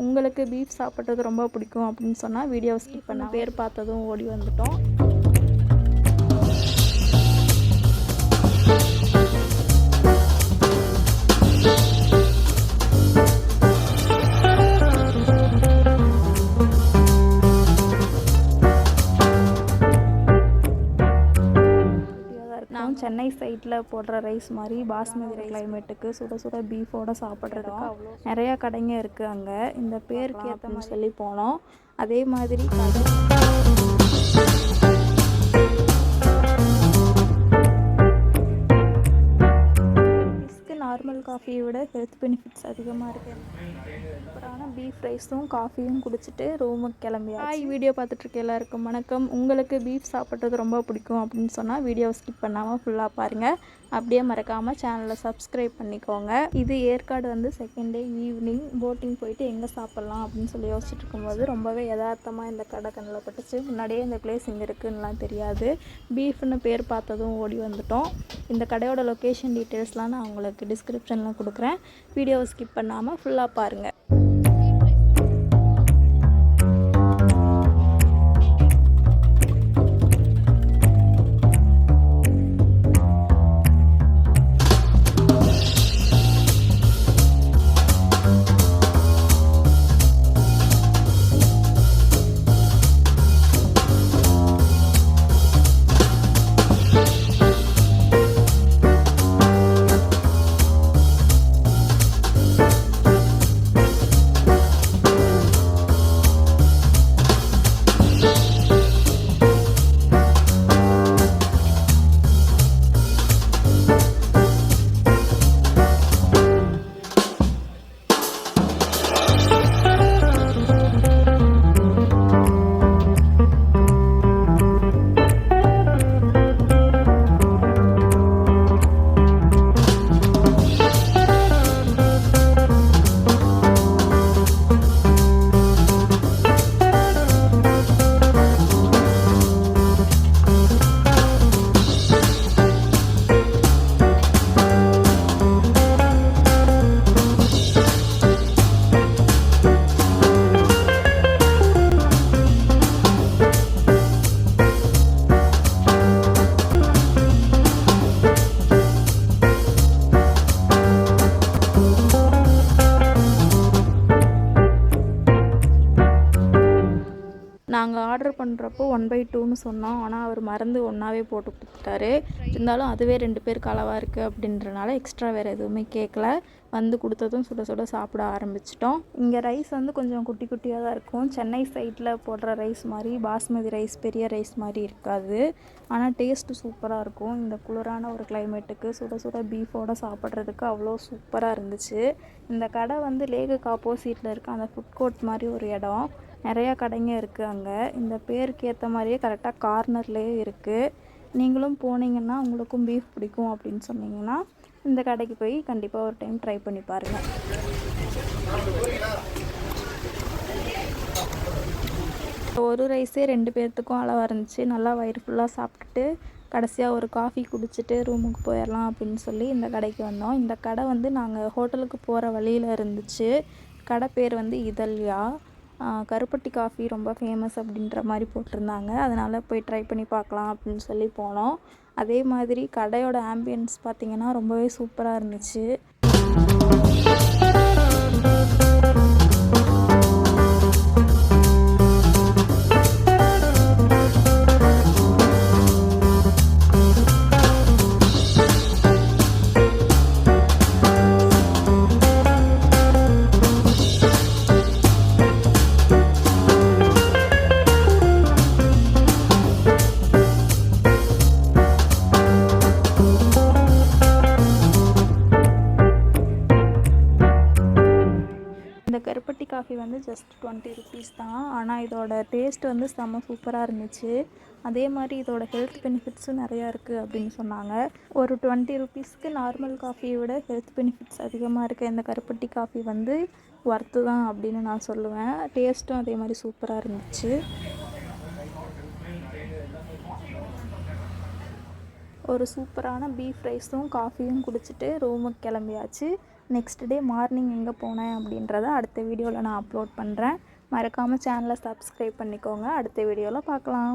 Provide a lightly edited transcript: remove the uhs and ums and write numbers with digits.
உங்களுக்கு பீஃப் சாப்பிட்றது ரொம்ப பிடிக்கும் அப்படின்னு சொன்னால் வீடியோவை ஸ்கிப் பண்ண பேர் பார்த்ததும் ஓடி வந்துட்டோம். சென்னை சைட்டில் போடுற ரைஸ் மாதிரி பாஸ்மதி கிளைமேட்டுக்கு சுட சுட பீஃபோட சாப்பிட்றதுக்கு அவ்வளோ நிறையா கடைங்க இருக்குது அங்கே. இந்த பேருக்கு ஏற்ற மாதிரி சொல்லி போனோம். அதே மாதிரி நார்மல் காஃபியை விட ஹெல்த் பெனிஃபிட்ஸ் அதிகமாக இருக்குது. சூப்பரான பீஃப் ரைஸும் காஃபியும் குடிச்சிட்டு ரூமுக்கு கிளம்பியாச்சு. வீடியோ பார்த்துட்ருக்க எல்லாருக்கும் வணக்கம். உங்களுக்கு பீஃப் சாப்பிட்றது ரொம்ப பிடிக்கும் அப்படின்னு சொன்னால் வீடியோவை ஸ்கிப் பண்ணாமல் ஃபுல்லாக பாருங்கள். அப்படியே மறக்காமல் சேனலை சப்ஸ்கிரைப் பண்ணிக்கோங்க. இது ஏற்காடு வந்து செகண்ட் டே ஈவினிங் போட்டிங் போயிட்டு எங்கே சாப்பிட்லாம் அப்படின்னு சொல்லி யோசிச்சுட்டு இருக்கும்போது ரொம்பவே யதார்த்தமாக இந்த கடை கண்ணில் பட்டுச்சு. முன்னாடியே இந்த பிளேஸ் இங்கே இருக்குதுன்னெலாம் தெரியாது. பீஃப்னு பேர் பார்த்ததும் ஓடி வந்துட்டோம். இந்த கடையோட லொக்கேஷன் டீட்டெயில்ஸ்லாம் நான் உங்களுக்கு டிஸ்கிரிப்ஷனில் கொடுக்குறேன். வீடியோவை ஸ்கிப் பண்ணாமல் ஃபுல்லாக பாருங்கள். நாங்கள் ஆர்டர் பண்ணுறப்போ 1/2ன்னு சொன்னோம். ஆனால் அவர் மறந்து ஒன்றாவே போட்டு கொடுத்துட்டாரு. இருந்தாலும் அதுவே 2 பேருக்கு அளவாக இருக்குது அப்படின்றனால எக்ஸ்ட்ரா வேறு எதுவுமே கேட்கல. வந்து கொடுத்ததும் சுட சுட சாப்பிட ஆரம்பிச்சிட்டோம். இங்கே ரைஸ் வந்து கொஞ்சம் குட்டி குட்டியாக தான் இருக்கும். சென்னை சைட்டில் போடுற ரைஸ் மாதிரி பாஸ்மதி ரைஸ் பெரிய ரைஸ் மாதிரி இருக்காது. ஆனால் டேஸ்ட்டு சூப்பராக இருக்கும். இந்த குளிரான ஒரு கிளைமேட்டுக்கு சுட சுட பீஃபோட சாப்பிட்றதுக்கு அவ்வளோ சூப்பராக இருந்துச்சு. இந்த கடை வந்து லேகுக்கு ஆப்போசிட்டில் இருக்க அந்த ஃபுட் கோர்ட் மாதிரி ஒரு இடம். நிறையா கடைங்க இருக்குது அங்கே. இந்த பேருக்கு ஏற்ற மாதிரியே கரெக்டாக கார்னர்லேயே இருக்குது. நீங்களும் போனீங்கன்னா உங்களுக்கும் பீஃப் பிடிக்கும் அப்படின்னு சொன்னீங்கன்னா இந்த கடைக்கு போய் கண்டிப்பாக ஒரு டைம் ட்ரை பண்ணி பாருங்கள். ஒரு ரைஸே 2 பேர்த்துக்கும் அளவாக இருந்துச்சு. நல்லா வயிறு ஃபுல்லாக சாப்பிட்டுட்டு கடைசியாக ஒரு காஃபி குடிச்சிட்டு ரூமுக்கு போயிடலாம் அப்படின்னு சொல்லி இந்த கடைக்கு வந்தோம். இந்த கடை வந்து நாங்கள் ஹோட்டலுக்கு போகிற வழியில் இருந்துச்சு. கடை பேர் வந்து இதழ்யா. கருப்பட்டி காஃபி ரொம்ப ஃபேமஸ் அப்படின்ற மாதிரி போட்டிருந்தாங்க. அதனால் போய் ட்ரை பண்ணி பார்க்கலாம் அப்படின்னு சொல்லி போனோம். அதே மாதிரி கடையோட ஆம்பியன்ஸ் பார்த்திங்கன்னா ரொம்பவே சூப்பராக இருந்துச்சு. கருப்பட்டி காஃபி வந்து ஜஸ்ட் 20 ருபீஸ் தான். ஆனால் இதோட டேஸ்ட் வந்து செம்ம சூப்பராக இருந்துச்சு. அதே மாதிரி இதோட ஹெல்த் பெனிஃபிட்ஸும் நிறையா இருக்குது அப்படின்னு சொன்னாங்க. ஒரு 20 ருபீஸ்க்கு நார்மல் காஃபியை விட ஹெல்த் பெனிஃபிட்ஸ் அதிகமாக இருக்குது. இந்த கருப்பட்டி காஃபி வந்து ஒர்த்து தான் அப்படின்னு நான் சொல்லுவேன். டேஸ்ட்டும் அதே மாதிரி சூப்பராக இருந்துச்சு. ஒரு சூப்பரான பீஃப் ரைஸும் காஃபியும் குடிச்சிட்டு ரூமுக்கு கிளம்பியாச்சு. நெக்ஸ்ட் டே மார்னிங் எங்கே போனேன் அப்படின்றத அடுத்த வீடியோவில் நான் அப்லோட் பண்ணுறேன். மறக்காமல் சேனலை சப்ஸ்கிரைப் பண்ணிக்கோங்க. அடுத்த வீடியோவில் பார்க்கலாம்.